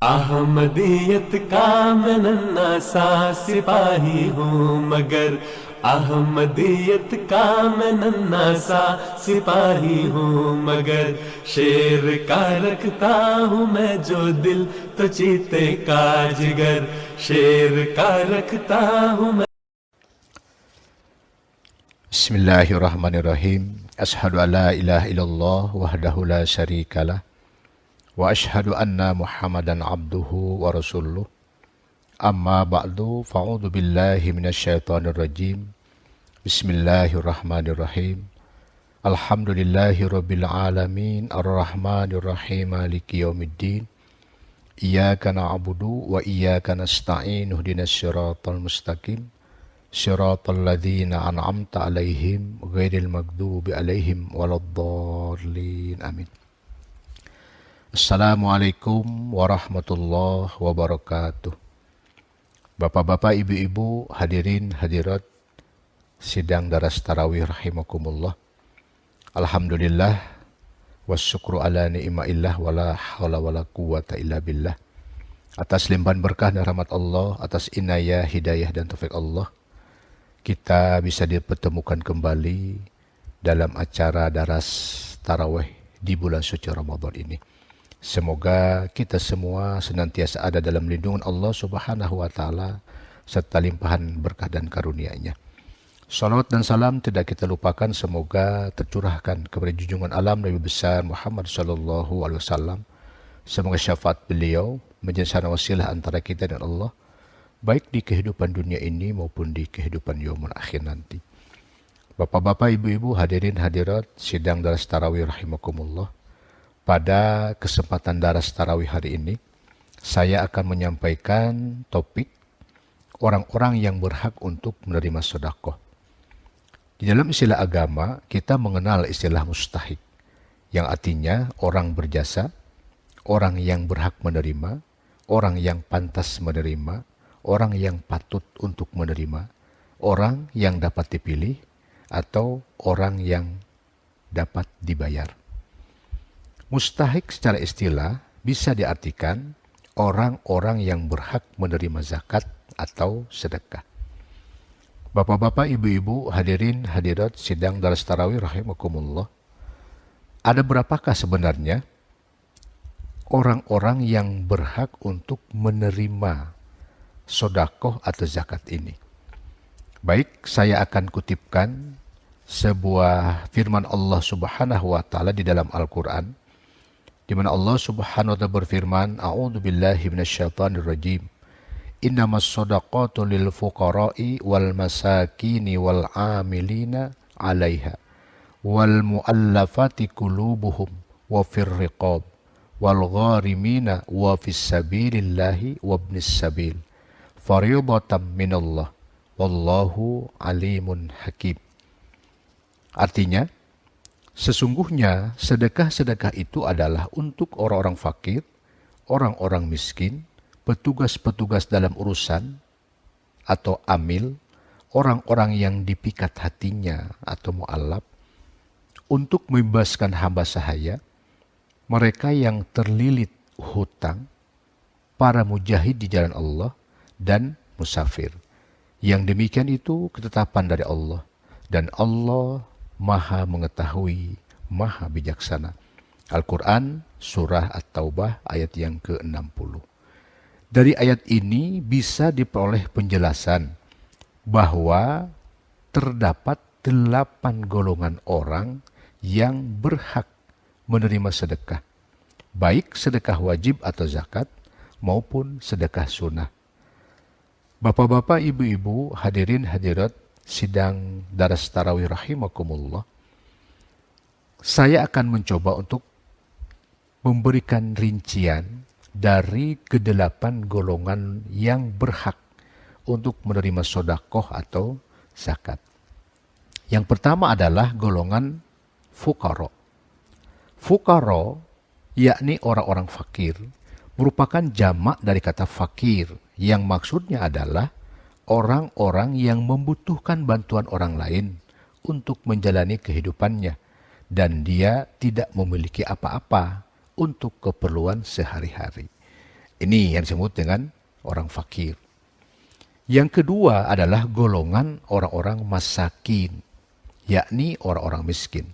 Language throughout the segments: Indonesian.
अहमदियत का मैं नन्हा सा सिपाही हूँ मगर अहमदियत का मैं नन्हा सा सिपाही हूँ मगर शेर का रखता हूँ मैं जो दिल तो चीते का जिगर शेर का रखता हूँ मैं। Bismillahirrahmanirrahim. Ashhadu an la ilaha illallah wahdahu la syarikalah wa ashhadu anna Muhammadan abduhu wa rasuluh. Amma ba'du, fa'udzu billahi minasyaitonir rajim. Bismillahirrahmanirrahim. Alhamdulillahi rabbil alamin arrahmanir rahim maliki yaumiddin. Iyyaka na'budu wa iyyaka nasta'in ihdinas siratal mustaqim. Syiratal ladzina an'amta 'alaihim ghairil maghdubi 'alaihim waladdallin. Amin. Assalamualaikum warahmatullahi wabarakatuh. Bapak-bapak, ibu-ibu, hadirin hadirat sidang daras tarawih rahimakumullah. Alhamdulillah wasyukru ala ni'maillah wala haula wala quwata illa billah. Atas limpahan berkah dan rahmat Allah, atas inayah, hidayah dan taufik Allah, kita bisa dipertemukan kembali dalam acara daras tarawih di bulan suci Ramadan ini. Semoga kita semua senantiasa ada dalam lindungan Allah Subhanahu wa Ta'ala serta limpahan berkah dan karunia-Nya. Salawat dan salam tidak kita lupakan, semoga tercurahkan kepada junjungan alam Nabi besar Muhammad sallallahu alaihi wasallam. Semoga syafaat beliau menjadi sarana wasilah antara kita dan Allah, baik di kehidupan dunia ini maupun di kehidupan yaumul akhir nanti. Bapak-bapak, ibu-ibu, hadirin hadirat sidang daras tarawih rahimakumullah. Pada kesempatan daras tarawih hari ini, saya akan menyampaikan topik orang-orang yang berhak untuk menerima sedekah. Di dalam istilah agama, kita mengenal istilah mustahik, yang artinya orang berjasa, orang yang berhak menerima, orang yang pantas menerima, orang yang patut untuk menerima, orang yang dapat dipilih, atau orang yang dapat dibayar. Mustahik secara istilah bisa diartikan orang-orang yang berhak menerima zakat atau sedekah. Bapak-bapak, ibu-ibu, hadirin hadirat sidang daras tarawih rahimakumullah. Ada berapakah sebenarnya orang-orang yang berhak untuk menerima sedekah atau zakat ini? Baik, saya akan kutipkan sebuah firman Allah Subhanahu wa Ta'ala di dalam Al-Quran, di mana Allah Subhanahu wa Ta'ala berfirman, A'udzu billahi minasyaitonir rajim. Innamas shadaqatu lil fuqara'i wal masakini wal 'amilina 'alaiha wal mu'allafati qulubuhum wa fir riqab wal gharimina wa fis sabilillahi wabnis sabil. Fariidatan minallah wallahu alimun hakim. Artinya, sesungguhnya sedekah-sedekah itu adalah untuk orang-orang fakir, orang-orang miskin, petugas-petugas dalam urusan atau amil, orang-orang yang dipikat hatinya atau mu'allaf, untuk membebaskan hamba sahaya, mereka yang terlilit hutang, para mujahid di jalan Allah, dan musafir. Yang demikian itu ketetapan dari Allah, dan Allah Maha mengetahui, Maha bijaksana. Al-Quran Surah At-Taubah ayat yang ke-60. Dari ayat ini bisa diperoleh penjelasan bahwa terdapat 8 golongan orang yang berhak menerima sedekah, baik sedekah wajib atau zakat maupun sedekah sunnah. Bapak-bapak, ibu-ibu, hadirin hadirat sidang daras tarawih rahimakumullah. Saya akan mencoba untuk memberikan rincian dari ke-8 golongan yang berhak untuk menerima sedekah atau zakat. Yang pertama adalah golongan fuqara. Fuqara, yakni orang-orang fakir, merupakan jamak dari kata fakir, yang maksudnya adalah orang-orang yang membutuhkan bantuan orang lain untuk menjalani kehidupannya, dan dia tidak memiliki apa-apa untuk keperluan sehari-hari. Ini yang disebut dengan orang fakir. Yang kedua adalah golongan orang-orang masakin, yakni orang-orang miskin,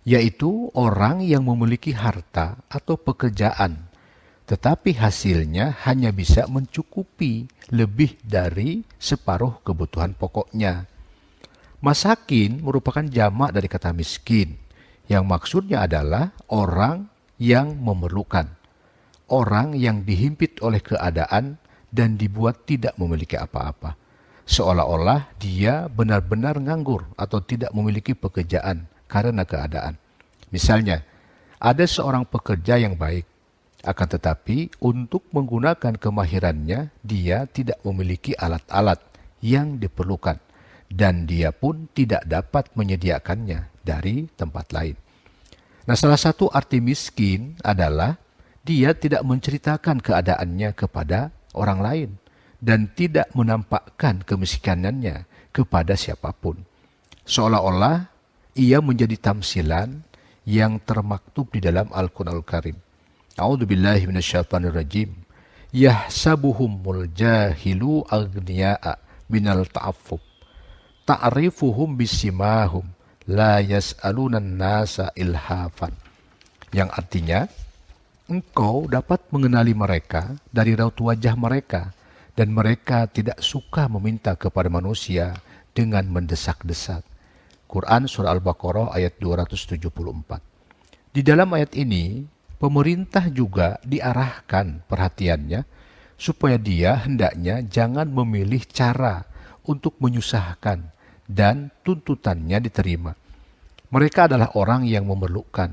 yaitu orang yang memiliki harta atau pekerjaan, tetapi hasilnya hanya bisa mencukupi lebih dari separuh kebutuhan pokoknya. Masakin merupakan jamak dari kata miskin, yang maksudnya adalah orang yang memerlukan, orang yang dihimpit oleh keadaan dan dibuat tidak memiliki apa-apa, seolah-olah dia benar-benar nganggur atau tidak memiliki pekerjaan karena keadaan. Misalnya, ada seorang pekerja yang baik, akan tetapi untuk menggunakan kemahirannya, dia tidak memiliki alat-alat yang diperlukan, dan dia pun tidak dapat menyediakannya dari tempat lain. Nah, salah satu arti miskin adalah dia tidak menceritakan keadaannya kepada orang lain dan tidak menampakkan kemiskinannya kepada siapapun. Seolah-olah ia menjadi tamsilan yang termaktub di dalam Al-Quranul Karim. A'udzubillahi minasyaitonirrajim. Yahsabuhumul jahilu aghniya'a minal ta'affuf. Ta'rifuhum bisimahum la yas'alunan nasa ilhafan. Yang artinya, engkau dapat mengenali mereka dari raut wajah mereka, dan mereka tidak suka meminta kepada manusia dengan mendesak-desak. Quran Surah Al-Baqarah ayat 274. Di dalam ayat ini, pemerintah juga diarahkan perhatiannya supaya dia hendaknya jangan memilih cara untuk menyusahkan dan tuntutannya diterima. Mereka adalah orang yang memerlukan.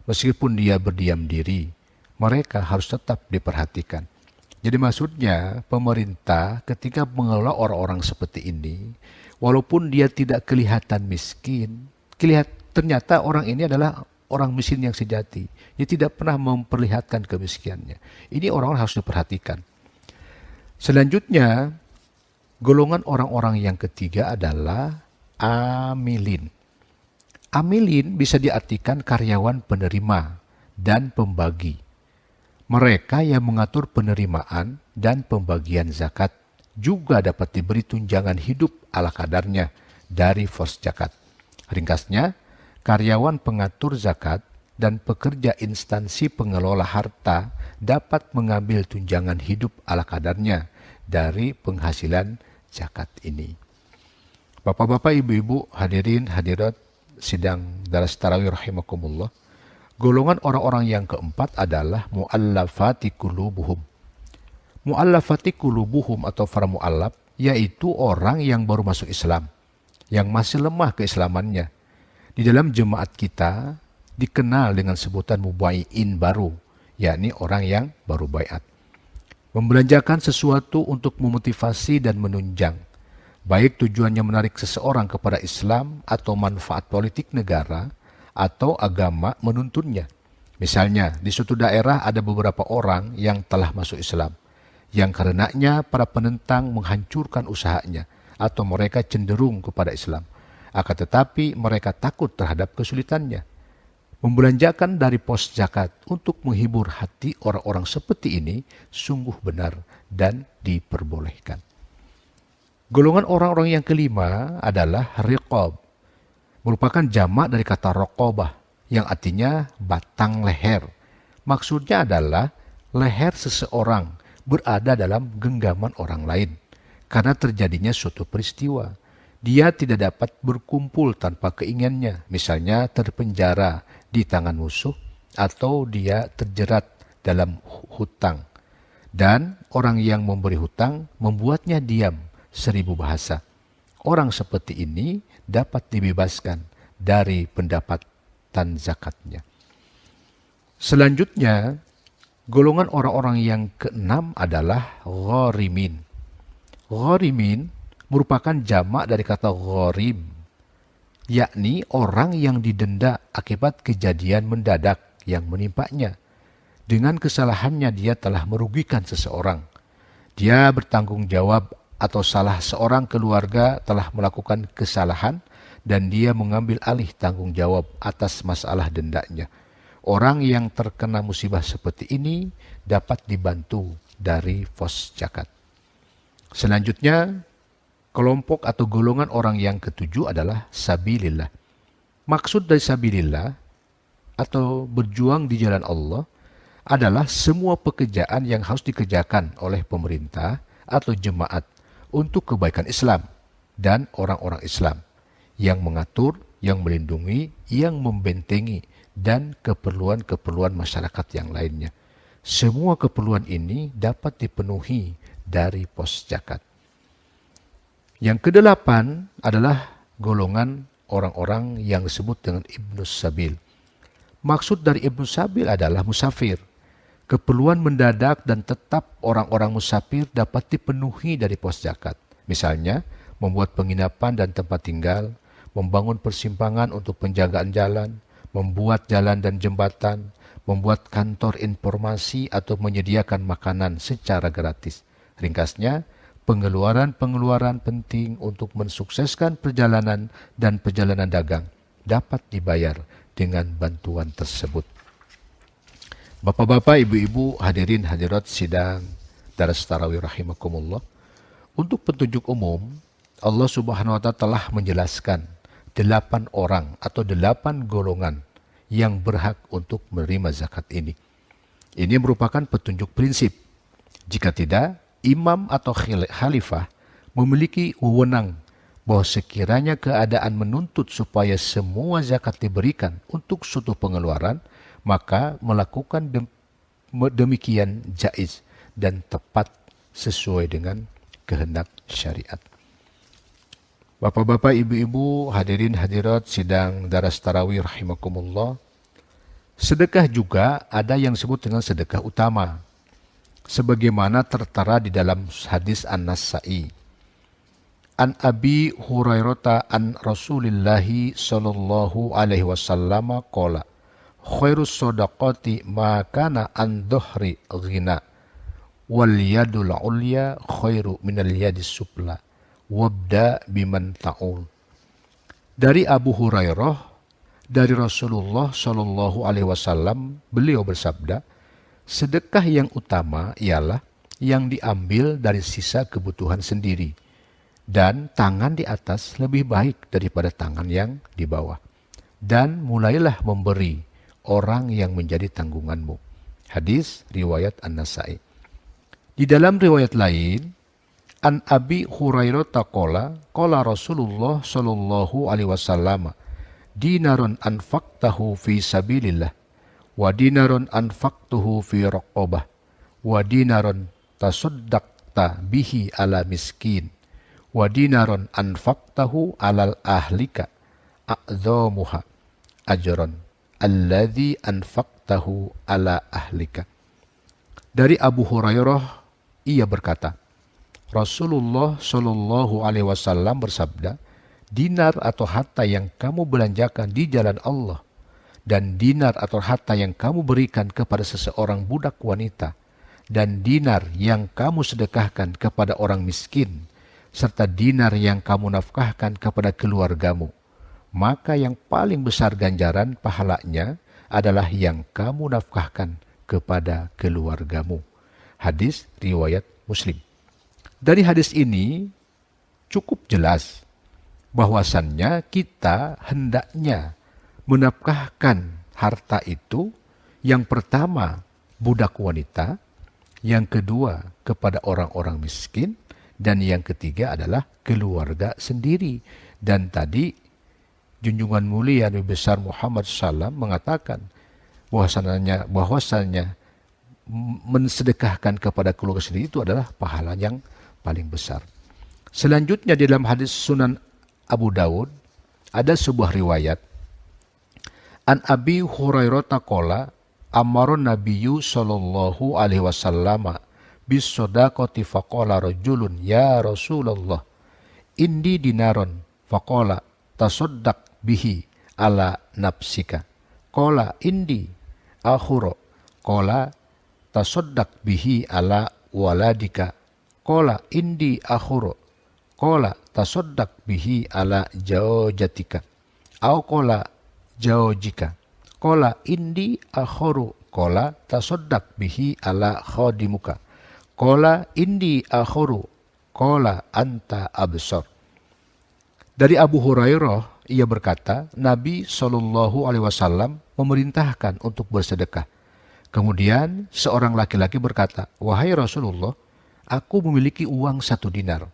Meskipun dia berdiam diri, mereka harus tetap diperhatikan. Jadi maksudnya pemerintah ketika mengelola orang-orang seperti ini, walaupun dia tidak kelihatan miskin, ternyata orang ini adalah orang miskin yang sejati. Dia tidak pernah memperlihatkan kemiskinannya. Ini orang-orang harus diperhatikan. Selanjutnya, golongan orang-orang yang ketiga adalah amilin. Amilin bisa diartikan karyawan penerima dan pembagi. Mereka yang mengatur penerimaan dan pembagian zakat juga dapat diberi tunjangan hidup ala kadarnya dari pos zakat. Ringkasnya, karyawan pengatur zakat dan pekerja instansi pengelola harta dapat mengambil tunjangan hidup ala kadarnya dari penghasilan zakat ini. Bapak-bapak, ibu-ibu, hadirin, hadirat sidang daras tarawih rahimakumullah. Golongan orang-orang yang keempat adalah mu'allafati qulubuhum. Mu'allafati qulubuhum atau para mu'allaf, yaitu orang yang baru masuk Islam, yang masih lemah keislamannya. Di dalam jemaat kita dikenal dengan sebutan mubai'in baru, yakni orang yang baru baiat. Membelanjakan sesuatu untuk memotivasi dan menunjang, baik tujuannya menarik seseorang kepada Islam atau manfaat politik negara atau agama menuntunnya. Misalnya, di suatu daerah ada beberapa orang yang telah masuk Islam, yang karenanya para penentang menghancurkan usahanya atau mereka cenderung kepada Islam. Akan tetapi mereka takut terhadap kesulitannya. Membelanjakan dari pos zakat untuk menghibur hati orang-orang seperti ini sungguh benar dan diperbolehkan. Golongan orang-orang yang kelima adalah riqab. Merupakan jamak dari kata raqabah yang artinya batang leher. Maksudnya adalah leher seseorang berada dalam genggaman orang lain karena terjadinya suatu peristiwa. Dia tidak dapat berkumpul tanpa keinginannya, misalnya terpenjara di tangan musuh atau dia terjerat dalam hutang. Dan orang yang memberi hutang membuatnya diam 1000 bahasa. Orang seperti ini dapat dibebaskan dari pendapatan zakatnya. Selanjutnya, golongan orang-orang yang keenam adalah gharimin. Gharimin merupakan jamak dari kata gharim, yakni orang yang didenda akibat kejadian mendadak yang menimpanya. Dengan kesalahannya dia telah merugikan seseorang. Dia bertanggung jawab atau salah seorang keluarga telah melakukan kesalahan dan dia mengambil alih tanggung jawab atas masalah dendanya. orang yang terkena musibah seperti ini dapat dibantu dari pos zakat. Selanjutnya, kelompok atau golongan orang yang ketujuh adalah sabilillah. Maksud dari sabilillah atau berjuang di jalan Allah adalah semua pekerjaan yang harus dikerjakan oleh pemerintah atau jemaat untuk kebaikan Islam dan orang-orang Islam yang mengatur, yang melindungi, yang membentengi, dan keperluan-keperluan masyarakat yang lainnya. Semua keperluan ini dapat dipenuhi dari pos zakat. Yang kedelapan adalah golongan orang-orang yang disebut dengan Ibnus Sabil. Maksud dari Ibnus Sabil adalah musafir. Keperluan mendadak dan tetap orang-orang musafir dapat dipenuhi dari pos zakat. Misalnya, membuat penginapan dan tempat tinggal, membangun persimpangan untuk penjagaan jalan, membuat jalan dan jembatan, membuat kantor informasi atau menyediakan makanan secara gratis. Ringkasnya, pengeluaran-pengeluaran penting untuk mensukseskan perjalanan dan perjalanan dagang dapat dibayar dengan bantuan tersebut. Bapak-bapak, ibu-ibu, hadirin hadirat sidang Daras Tarawih rahimakumullah. Untuk petunjuk umum, Allah Subhanahu wa Ta'ala telah menjelaskan 8 orang atau 8 golongan yang berhak untuk menerima zakat ini. Ini merupakan petunjuk prinsip. Jika tidak, imam atau khalifah memiliki wewenang bahwa sekiranya keadaan menuntut supaya semua zakat diberikan untuk suatu pengeluaran, maka melakukan demikian jaiz dan tepat sesuai dengan kehendak syariat. Bapak-bapak, ibu-ibu, hadirin hadirat sidang Daras Tarawih rahimakumullah. Sedekah juga ada yang disebut dengan sedekah utama, sebagaimana tertera di dalam hadis An-Nasa'i. An Abi Hurairah an Rasulillahi sallallahu alaihi wasallam qala khairus shadaqati ma kana an dhuhri ghina wal yadul ulya khairu minal yadis sufla wabda biman ta'ul. Dari Abu Hurairah dari Rasulullah sallallahu alaihi wasallam, beliau bersabda, sedekah yang utama ialah yang diambil dari sisa kebutuhan sendiri, dan tangan di atas lebih baik daripada tangan yang di bawah. Dan mulailah memberi orang yang menjadi tanggunganmu. Hadis riwayat An-Nasa'i. Di dalam riwayat lain, An Abi Hurairah qala Rasulullah sallallahu alaihi wasallam, dinarun anfaqtahu fi sabilillah wa dinarun anfaqtuhu fi raqabah wa dinarun tasaddaqta bihi ala miskin wa dinarun anfaqtahu alal ahlika a'dhamuha ajran alladhi anfaqtahu ala ahlika. Dari Abu Hurairah, ia berkata, Rasulullah Shallallahu Alaihi Wasallam bersabda, dinar atau harta yang kamu belanjakan di jalan Allah dan dinar atau harta yang kamu berikan kepada seseorang budak wanita dan dinar yang kamu sedekahkan kepada orang miskin serta dinar yang kamu nafkahkan kepada keluargamu, maka yang paling besar ganjaran pahalanya adalah yang kamu nafkahkan kepada keluargamu. Hadis riwayat Muslim. Dari hadis ini cukup jelas bahwasannya kita hendaknya menafkahkan harta itu, yang pertama budak wanita, yang kedua kepada orang-orang miskin, dan yang ketiga adalah keluarga sendiri. Dan tadi junjungan mulia Nabi besar Muhammad SAW mengatakan bahwasannya mensedekahkan kepada keluarga sendiri itu adalah pahala yang paling besar. Selanjutnya di dalam hadis Sunan Abu Dawud ada sebuah riwayat An Abi Hurairah qala amarun nabiyyu sallallahu alaihi wasallam bis shadaqati faqala rajulun ya Rasulullah indi dinaron faqala tasaddaq bihi ala nafsika qala indi akhura qala tasaddaq bihi ala waladika qala indi akhura qala tasaddaq bihi ala jaujatika au qala jaujika Qala indi akharu. Qala tasaddaq bihi ala khadimuka. Qala indi akharu. Qala anta absar. Dari Abu Hurairah, ia berkata, Nabi SAW memerintahkan untuk bersedekah. Kemudian seorang laki-laki berkata, wahai Rasulullah, aku memiliki uang 1 dinar.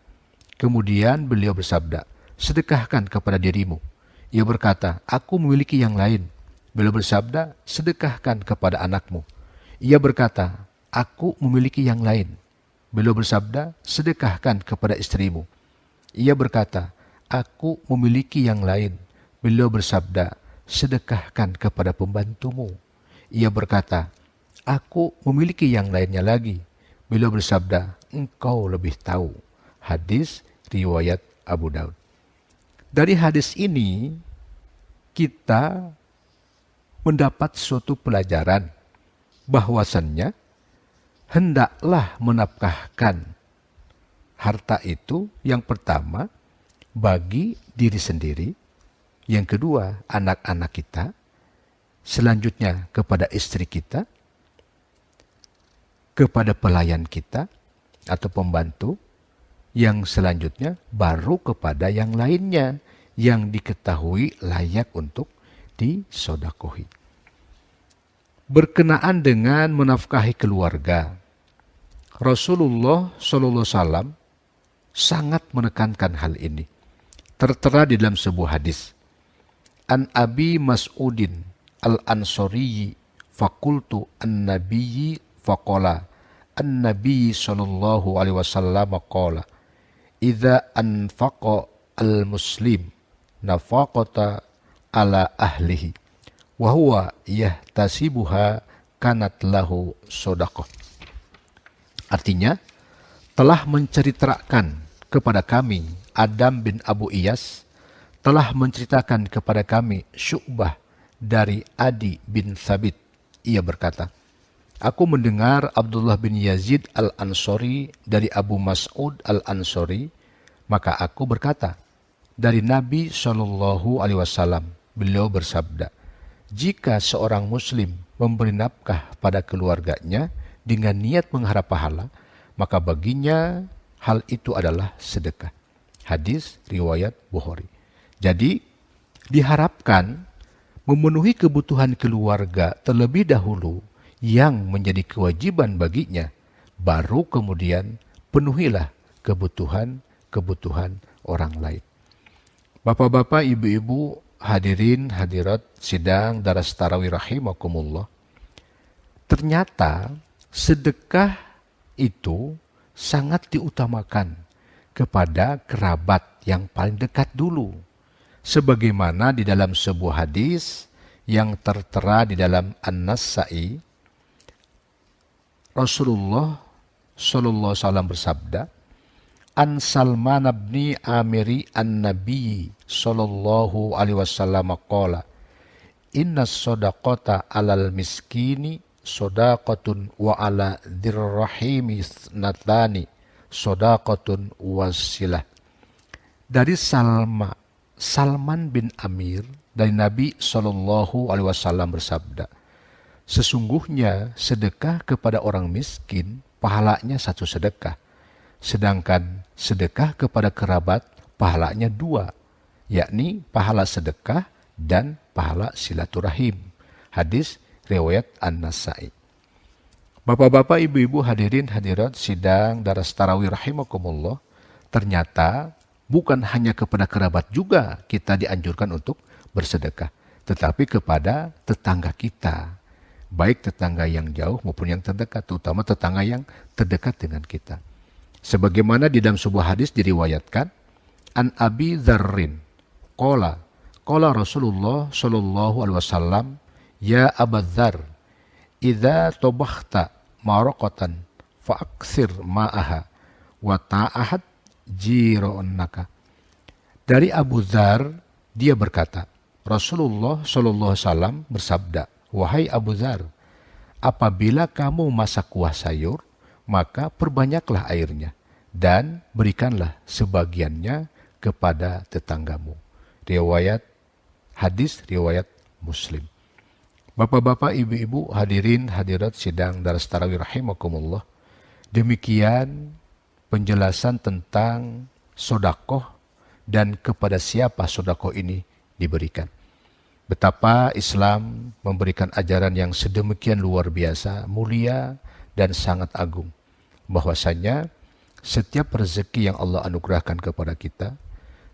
Kemudian beliau bersabda, sedekahkan kepada dirimu. Ia berkata, aku memiliki yang lain. Beliau bersabda, sedekahkan kepada anakmu. Ia berkata, aku memiliki yang lain. Beliau bersabda, sedekahkan kepada istrimu. Ia berkata, aku memiliki yang lain. Beliau bersabda, sedekahkan kepada pembantumu. Ia berkata, aku memiliki yang lainnya lagi. Beliau bersabda, engkau lebih tahu. Hadis riwayat Abu Daud. Dari hadis ini, kita mendapat suatu pelajaran bahwasannya hendaklah menafkahkan harta itu yang pertama bagi diri sendiri, yang kedua anak-anak kita, selanjutnya kepada istri kita, kepada pelayan kita atau pembantu, yang selanjutnya baru kepada yang lainnya yang diketahui layak untuk disodakohi. Berkenaan dengan menafkahi keluarga, Rasulullah SAW sangat menekankan hal ini. Tertera di dalam sebuah hadis. An Abi Mas'udin al-Ansari fakultu an-nabiyyi faqala an-nabiyyi sallallahu alaihi wasallam qala idza anfaqa al-muslim nafaqata ala ahlihi wa huwa yahtasibuha kanat lahu shadaqah. Artinya, telah menceritakan kepada kami Adam bin Abu Iyas, telah menceritakan kepada kami Syu'bah dari Adi bin Thabit. Ia berkata, aku mendengar Abdullah bin Yazid al-Ansari dari Abu Mas'ud al-Ansari, maka aku berkata, dari Nabi SAW, beliau bersabda, jika seorang muslim memberi nafkah pada keluarganya dengan niat mengharap pahala, maka baginya hal itu adalah sedekah. Hadis riwayat Bukhari. Jadi diharapkan memenuhi kebutuhan keluarga terlebih dahulu yang menjadi kewajiban baginya, baru kemudian penuhilah kebutuhan orang lain. Bapak-bapak, ibu-ibu, hadirin hadirat sidang daras tarawih rahimakumullah. Ternyata sedekah itu sangat diutamakan kepada kerabat yang paling dekat dulu. Sebagaimana di dalam sebuah hadis yang tertera di dalam An-Nasa'i, Rasulullah sallallahu alaihi wasallam bersabda, An Salman bin Amiri an-Nabi sallallahu alaihi wasallam qala, inna shadaqata 'alal miskini shadaqatun wa 'ala dzirrahimi natani shadaqatun wasilah. Dari Salman bin Amir dari Nabi sallallahu alaihi wasallam bersabda, sesungguhnya sedekah kepada orang miskin pahalanya 1 sedekah. Sedangkan sedekah kepada kerabat pahalanya 2, yakni pahala sedekah dan pahala silaturahim. Hadis riwayat An-Nasa'i. Bapak-bapak, ibu-ibu, hadirin hadirat sidang daras tarawih rahimakumullah, ternyata bukan hanya kepada kerabat juga kita dianjurkan untuk bersedekah, tetapi kepada tetangga kita, baik tetangga yang jauh maupun yang terdekat, terutama tetangga yang terdekat dengan kita. Sebagaimana di dalam sebuah hadis diriwayatkan, An Abi Dzarrin qala Rasulullah sallallahu alaihi wasallam, ya Aba Dzar, idza tabakhta maraqatan fa'aksir ma'aha wa ta'ahad jironaka. Dari Abu Dzar, dia berkata, Rasulullah sallallahu alaihi wasallam bersabda, wahai Abu Dzar, apabila kamu masak kuah sayur, maka perbanyaklah airnya dan berikanlah sebagiannya kepada tetanggamu. Hadis riwayat Muslim. Bapak-bapak, ibu-ibu, hadirin hadirat sidang Daras Tarawih rahimakumullah. Demikian penjelasan tentang sodakoh dan kepada siapa sodakoh ini diberikan. Betapa Islam memberikan ajaran yang sedemikian luar biasa, mulia dan sangat agung. Bahwasanya setiap rezeki yang Allah anugerahkan kepada kita,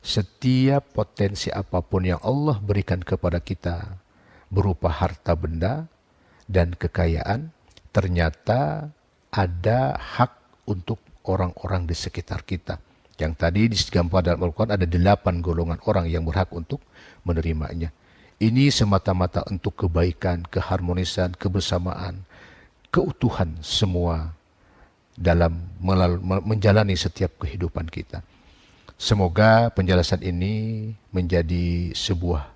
setiap potensi apapun yang Allah berikan kepada kita berupa harta benda dan kekayaan, ternyata ada hak untuk orang-orang di sekitar kita. Yang tadi digambar dalam Al-Quran ada 8 golongan orang yang berhak untuk menerimanya. Ini semata-mata untuk kebaikan, keharmonisan, kebersamaan, keutuhan semua dalam menjalani setiap kehidupan kita. Semoga penjelasan ini menjadi sebuah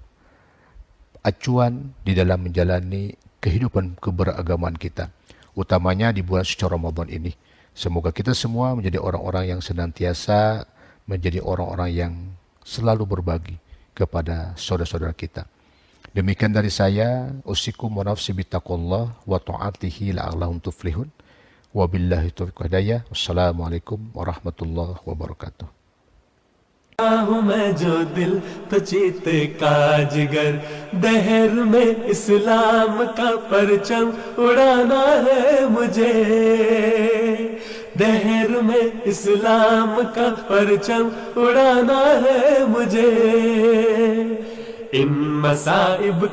acuan di dalam menjalani kehidupan keberagaman kita, utamanya di bulan suci Ramadan ini. Semoga kita semua menjadi orang-orang yang senantiasa menjadi orang-orang yang selalu berbagi kepada saudara-saudara kita. Demikian dari saya, usikum wa nafsi bittaqullah wa ta'atihi la'allahum tuflihun. Wabillahi taufiq wal hidayah. Wassalamualaikum warahmatullahi wabarakatuh. हूँ मैं जो दिल तो चीते का जिगर, दहर में इस्लाम का परचम उड़ाना है मुझे, दहर में इस्लाम का परचम उड़ाना है मुझे। इन मसाइब